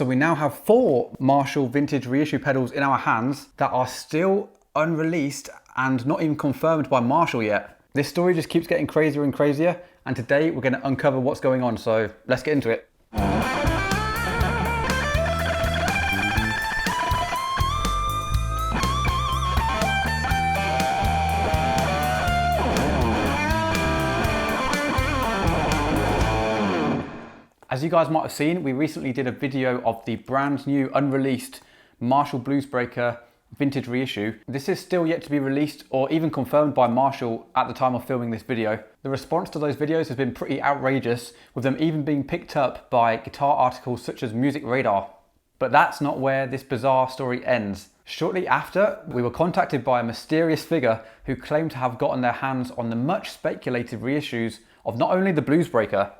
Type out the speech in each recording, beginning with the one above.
So we now have 4 Marshall vintage reissue pedals in our hands that are still unreleased and not even confirmed by Marshall yet. This story just keeps getting crazier and crazier, and today we're going to uncover what's going on, so let's get into it. As you guys might have seen, we recently did a video of the brand new unreleased Marshall Bluesbreaker vintage reissue. This is still yet to be released or even confirmed by Marshall at the time of filming this video. The response to those videos has been pretty outrageous, with them even being picked up by guitar articles such as Music Radar. But that's not where this bizarre story ends. Shortly after, we were contacted by a mysterious figure who claimed to have gotten their hands on the much speculated reissues of not only the Bluesbreaker,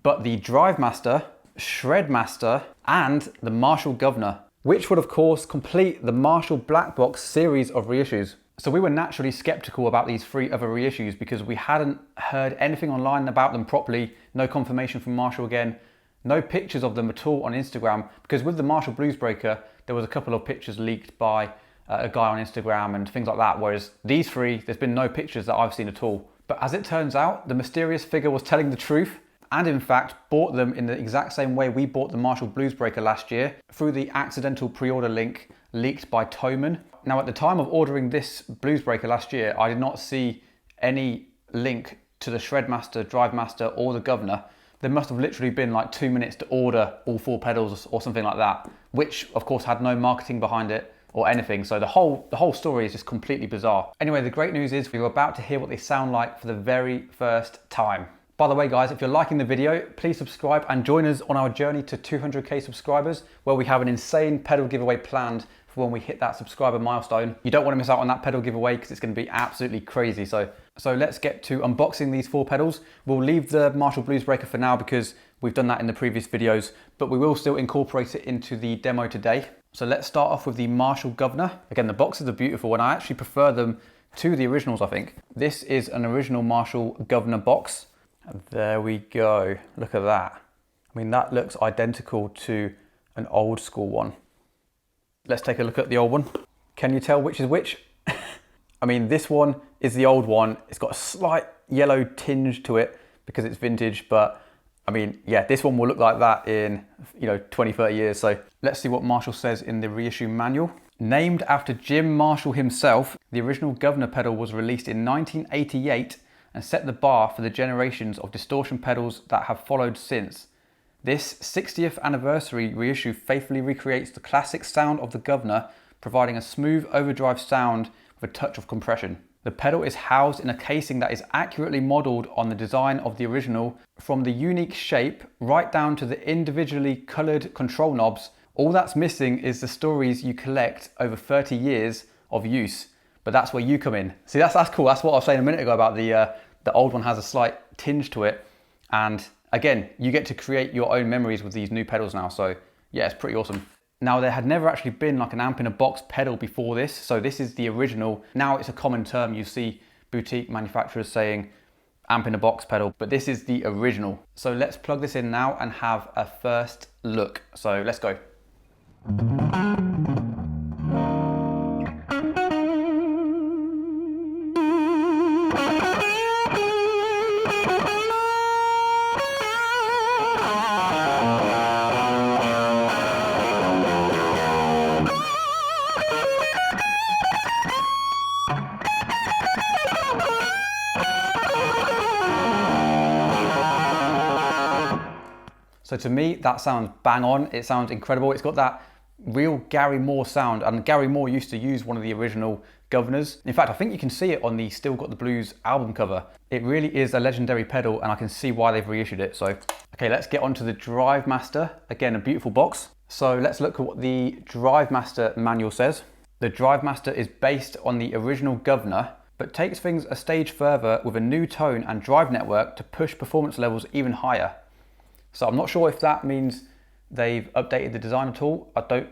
but the Drive Master, Shred Master, and the Marshall Guv'nor, which would of course complete the Marshall Black Box series of reissues. So we were naturally skeptical about these 3 other reissues because we hadn't heard anything online about them properly, no confirmation from Marshall again, no pictures of them at all on Instagram, because with the Marshall Bluesbreaker, there was a couple of pictures leaked by a guy on Instagram and things like that, whereas these 3, there's been no pictures that I've seen at all. But as it turns out, the mysterious figure was telling the truth, and in fact bought them in the exact same way we bought the Marshall Bluesbreaker last year, through the accidental pre-order link leaked by Toman. Now at the time of ordering this Bluesbreaker last year, I did not see any link to the Shred Master, Drive Master or the Guv'nor. There must have literally been like 2 minutes to order all 4 pedals or something like that, which of course had no marketing behind it or anything. So the whole story is just completely bizarre. Anyway, the great news is we're about to hear what they sound like for the very first time. By the way guys, if you're liking the video, please subscribe and join us on our journey to 200k subscribers, where we have an insane pedal giveaway planned for when we hit that subscriber milestone. You don't want to miss out on that pedal giveaway because it's going to be absolutely crazy. So let's get to unboxing these 4 pedals. We'll leave the Marshall Bluesbreaker for now because we've done that in the previous videos, but we will still incorporate it into the demo today. So let's start off with the Marshall Guv'nor. Again, the boxes are beautiful and I actually prefer them to the originals, I think. This is an original Marshall Guv'nor box. And there we go, look at that. I mean, that looks identical to an old school one. Let's take a look at the old one. Can you tell which is which? I mean, this one is the old one. It's got a slight yellow tinge to it because it's vintage, but I mean, yeah, this one will look like that in, 20, 30 years. So let's see what Marshall says in the reissue manual. Named after Jim Marshall himself, the original Guv'nor pedal was released in 1988 and set the bar for the generations of distortion pedals that have followed since. This 60th anniversary reissue faithfully recreates the classic sound of the Guv'nor, providing a smooth overdrive sound with a touch of compression. The pedal is housed in a casing that is accurately modelled on the design of the original, from the unique shape right down to the individually coloured control knobs. All that's missing is the stories you collect over 30 years of use. But that's where you come in. See, that's cool. That's what I was saying a minute ago about the old one has a slight tinge to it. And again, you get to create your own memories with these new pedals now. So yeah, it's pretty awesome. Now, there had never actually been like an amp in a box pedal before this. So this is the original. Now it's a common term. You see boutique manufacturers saying amp in a box pedal, but this is the original. So let's plug this in now and have a first look. So let's go. So to me, that sounds bang on. It sounds incredible. It's got that real Gary Moore sound, and Gary Moore used to use one of the original Guv'nors. In fact, I think you can see it on the Still Got the Blues album cover. It really is a legendary pedal, and I can see why they've reissued it. So, okay, let's get on to the Drive Master. Again, a beautiful box. So let's look at what the Drive Master manual says. The Drive Master is based on the original Guv'nor, but takes things a stage further with a new tone and drive network to push performance levels even higher. So I'm not sure if that means they've updated the design at all. I don't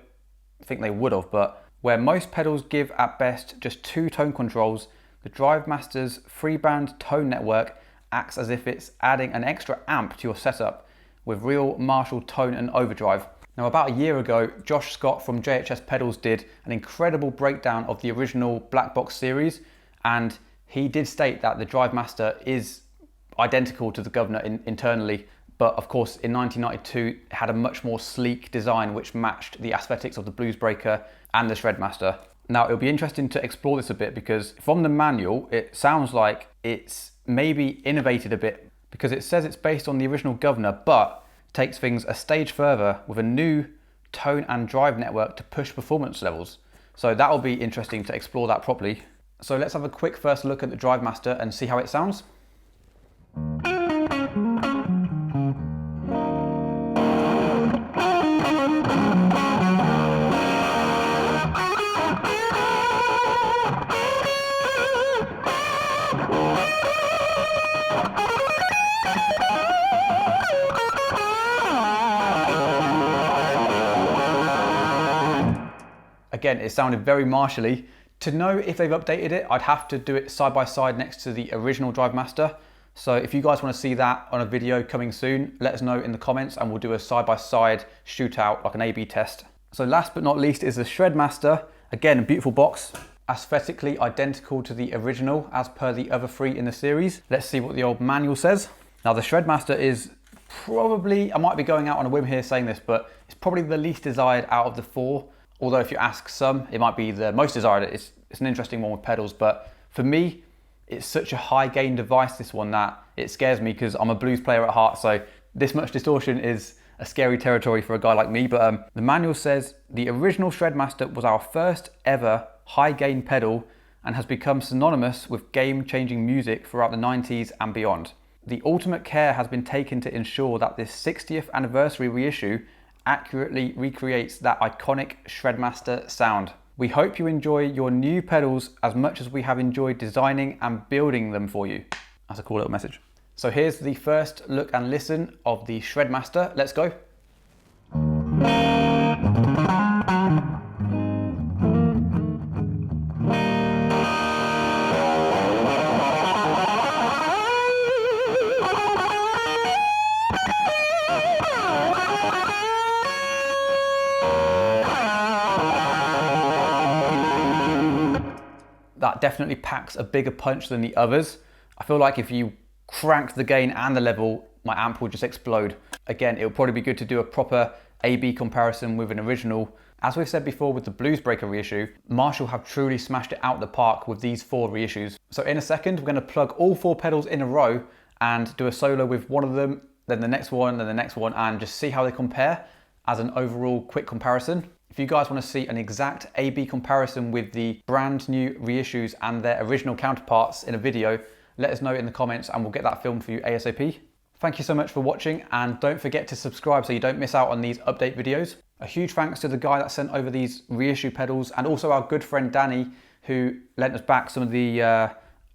think they would have, but where most pedals give at best just 2 tone controls, the Drive Master's 3-band tone network acts as if it's adding an extra amp to your setup with real Marshall tone and overdrive. Now, about a year ago, Josh Scott from JHS Pedals did an incredible breakdown of the original Black Box series, and he did state that the Drive Master is identical to the Guv'nor internally, but of course in 1992 it had a much more sleek design which matched the aesthetics of the Bluesbreaker and the Shredmaster. Now, it'll be interesting to explore this a bit because from the manual it sounds like it's maybe innovated a bit, because it says it's based on the original Guv'nor but takes things a stage further with a new tone and drive network to push performance levels. So that'll be interesting to explore that properly. So let's have a quick first look at the Drive Master and see how it sounds. Again, it sounded very Marshall-y. To know if they've updated it, I'd have to do it side by side next to the original Drive Master. So if you guys want to see that on a video coming soon, let us know in the comments and we'll do a side by side shootout, like an A/B test. So last but not least is the Shredmaster. Again, a beautiful box, aesthetically identical to the original as per the other three in the series. Let's see what the old manual says. Now, the Shredmaster is probably, I might be going out on a whim here saying this, but it's probably the least desired out of the four. Although if you ask some, it might be the most desired. It's an interesting one with pedals, but for me, it's such a high gain device, this one, that it scares me because I'm a blues player at heart, so this much distortion is a scary territory for a guy like me. But the manual says, the original Shredmaster was our first ever high gain pedal and has become synonymous with game-changing music throughout the 90s and beyond. The ultimate care has been taken to ensure that this 60th anniversary reissue accurately recreates that iconic Shredmaster sound. We hope you enjoy your new pedals as much as we have enjoyed designing and building them for you. That's a cool little message. So here's the first look and listen of the Shredmaster. Let's go. That definitely packs a bigger punch than the others. I feel like if you cranked the gain and the level, my amp will just explode. Again, it would probably be good to do a proper A/B comparison with an original. As we've said before with the Bluesbreaker reissue, Marshall have truly smashed it out the park with these four reissues. So in a second, we're going to plug all four pedals in a row and do a solo with one of them, then the next one, then the next one, and just see how they compare as an overall quick comparison. If you guys want to see an exact A/B comparison with the brand new reissues and their original counterparts in a video, let us know in the comments and we'll get that filmed for you ASAP. Thank you so much for watching, and don't forget to subscribe so you don't miss out on these update videos. A huge thanks to the guy that sent over these reissue pedals, and also our good friend Danny, who lent us back some of the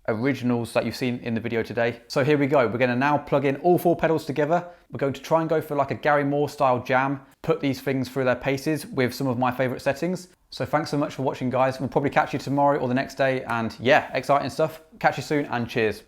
originals that you've seen in the video today. So here we go. We're going to now plug in all four pedals together. We're going to try and go for like a Gary Moore style jam, put these things through their paces with some of my favorite settings. So thanks so much for watching, guys. We'll probably catch you tomorrow or the next day, and yeah, exciting stuff. Catch you soon, and cheers.